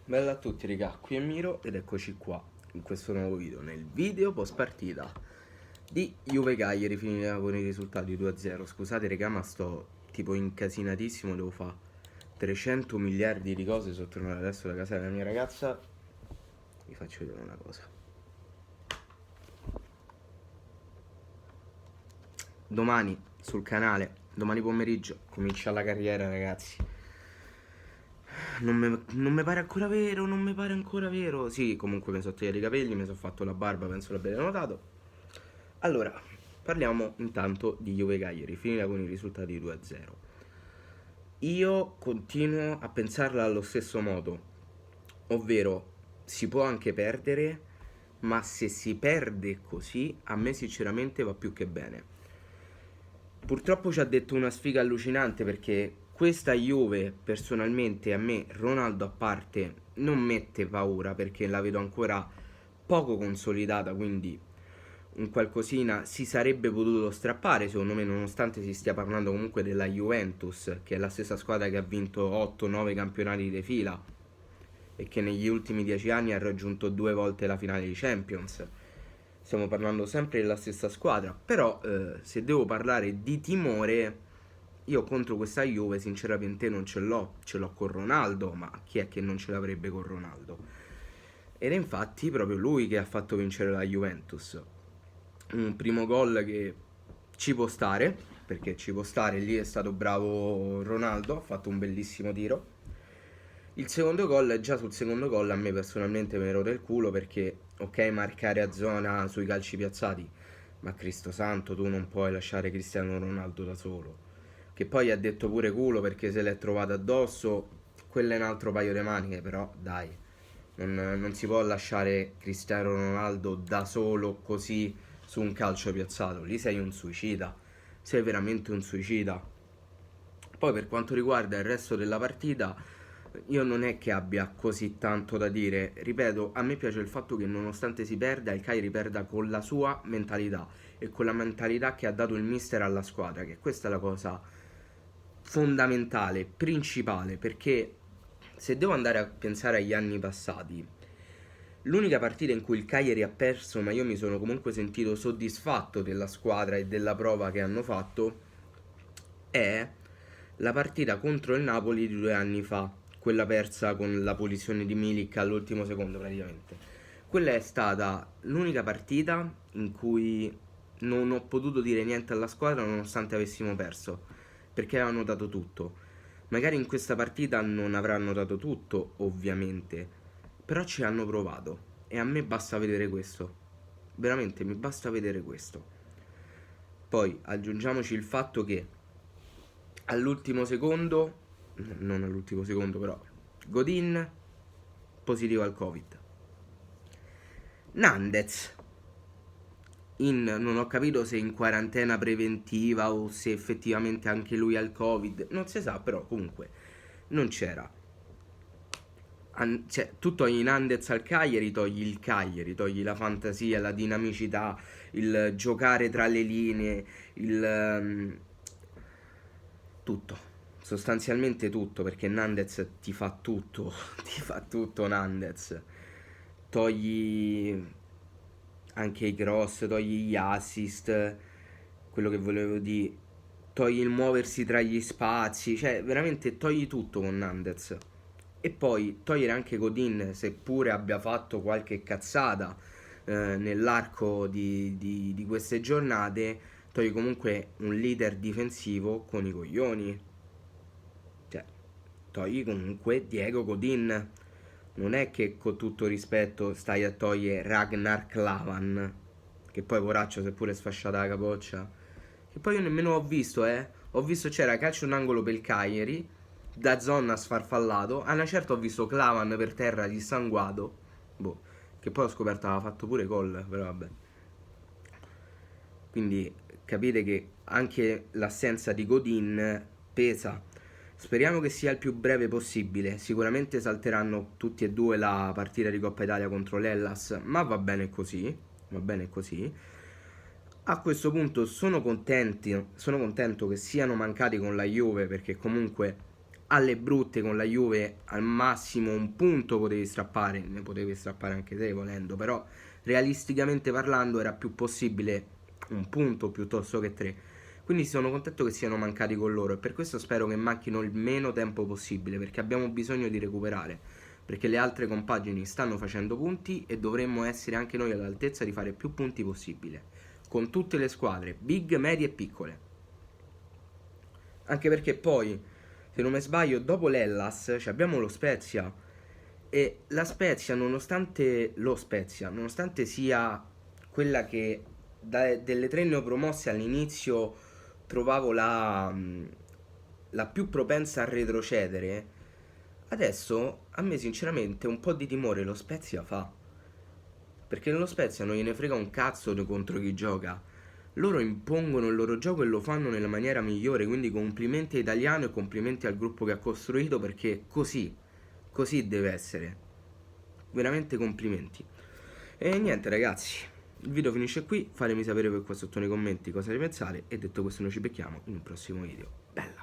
Bella a tutti raga, qui è Miro ed eccoci qua in questo nuovo video, nel video post partita di Juve Cagliari, finita con i risultati 2-0. Scusate raga, ma sto tipo incasinatissimo, devo fare 300 miliardi di cose, sono tornato adesso da casa della mia ragazza. Vi faccio vedere una cosa. Domani sul canale, domani pomeriggio, comincia la carriera ragazzi. Non mi pare ancora vero, non mi pare ancora vero. Sì, comunque mi sono tagliato i capelli, mi sono fatto la barba, penso l'abbiate notato. Allora, parliamo intanto di Juve Cagliari, finita con i risultati 2-0. Io continuo a pensarla allo stesso modo, ovvero si può anche perdere, ma se si perde così, a me sinceramente va più che bene. Purtroppo ci ha detto una sfiga allucinante perché questa Juve, personalmente, a me, Ronaldo a parte, non mette paura perché la vedo ancora poco consolidata, quindi un qualcosina si sarebbe potuto strappare, secondo me, nonostante si stia parlando comunque della Juventus, che è la stessa squadra che ha vinto 8-9 campionati di fila e che negli ultimi 10 anni ha raggiunto 2 volte la finale di Champions. Stiamo parlando sempre della stessa squadra, però se devo parlare di timore, io contro questa Juve sinceramente non ce l'ho con Ronaldo, ma chi è che non ce l'avrebbe con Ronaldo? Ed è infatti proprio lui che ha fatto vincere la Juventus. Un primo gol che ci può stare, perché ci può stare, lì è stato bravo Ronaldo, ha fatto un bellissimo tiro. Il secondo gol, già sul secondo gol a me personalmente mi rode il culo perché ok marcare a zona sui calci piazzati, ma Cristo santo tu non puoi lasciare Cristiano Ronaldo da solo. Che poi ha detto pure culo perché se l'è trovato addosso, quello è un altro paio di maniche, però dai, non si può lasciare Cristiano Ronaldo da solo così su un calcio piazzato, lì sei un suicida, sei veramente un suicida. Poi per quanto riguarda il resto della partita, io non è che abbia così tanto da dire. Ripeto, a me piace il fatto che nonostante si perda, il Cagliari perda con la sua mentalità e con la mentalità che ha dato il mister alla squadra, che questa è la cosa fondamentale, principale, perché se devo andare a pensare agli anni passati, l'unica partita in cui il Cagliari ha perso, ma io mi sono comunque sentito soddisfatto della squadra e della prova che hanno fatto, è la partita contro il Napoli di 2 anni fa, quella persa con la punizione di Milik all'ultimo secondo praticamente. Quella è stata l'unica partita in cui non ho potuto dire niente alla squadra nonostante avessimo perso, perché avevano dato tutto. Magari in questa partita non avranno dato tutto, ovviamente, però ci hanno provato e a me basta vedere questo. Veramente mi basta vedere questo. Poi aggiungiamoci il fatto che all'ultimo secondo, non all'ultimo secondo però, Godin positivo al Covid. Nandez non ho capito se in quarantena preventiva o se effettivamente anche lui ha il Covid, non si sa, però comunque non c'era. Cioè, tu togli Nandez al Cagliari, togli la fantasia, la dinamicità, il giocare tra le linee, il tutto, sostanzialmente tutto, perché Nandez ti fa tutto, ti fa tutto Nandez. Togli anche i cross, togli gli assist, quello che volevo dire, togli il muoversi tra gli spazi, cioè veramente togli tutto con Nandez. E poi togliere anche Godin, seppure abbia fatto qualche cazzata nell'arco di queste giornate, togli comunque un leader difensivo con i coglioni. Cioè, togli comunque Diego Godin. Non è che con tutto rispetto stai a togliere Ragnar Klavan, che poi poraccio si è pure sfasciata la capoccia. Che poi io nemmeno ho visto, eh. Ho visto c'era calcio in angolo per il Cagliari, da zona sfarfallato. A una certa ho visto Klavan per terra dissanguato. Boh, che poi ho scoperto aveva fatto pure gol, però vabbè. Quindi capite che anche l'assenza di Godin pesa. Speriamo che sia il più breve possibile. Sicuramente salteranno tutti e due la partita di Coppa Italia contro l'Hellas, ma va bene così. Va bene così. A questo punto sono contento che siano mancati con la Juve perché comunque alle brutte con la Juve al massimo un punto potevi strappare, ne potevi strappare anche te volendo, però realisticamente parlando era più possibile un punto piuttosto che tre. Quindi sono contento che siano mancati con loro e per questo spero che manchino il meno tempo possibile, perché abbiamo bisogno di recuperare, perché le altre compagini stanno facendo punti e dovremmo essere anche noi all'altezza di fare più punti possibile, con tutte le squadre, big, medie e piccole. Anche perché poi, se non mi sbaglio, dopo l'Hellas abbiamo lo Spezia. E la Spezia, nonostante sia quella che delle tre neopromosse all'inizio trovavo la più propensa a retrocedere, adesso a me sinceramente un po' di timore lo Spezia fa. Perché nello Spezia non gliene frega un cazzo contro chi gioca. Loro impongono il loro gioco e lo fanno nella maniera migliore, quindi complimenti a Italiano e complimenti al gruppo che ha costruito perché così deve essere. Veramente complimenti. E niente ragazzi, il video finisce qui, fatemi sapere per qua sotto nei commenti cosa ne pensate e detto questo noi ci becchiamo in un prossimo video. Bella!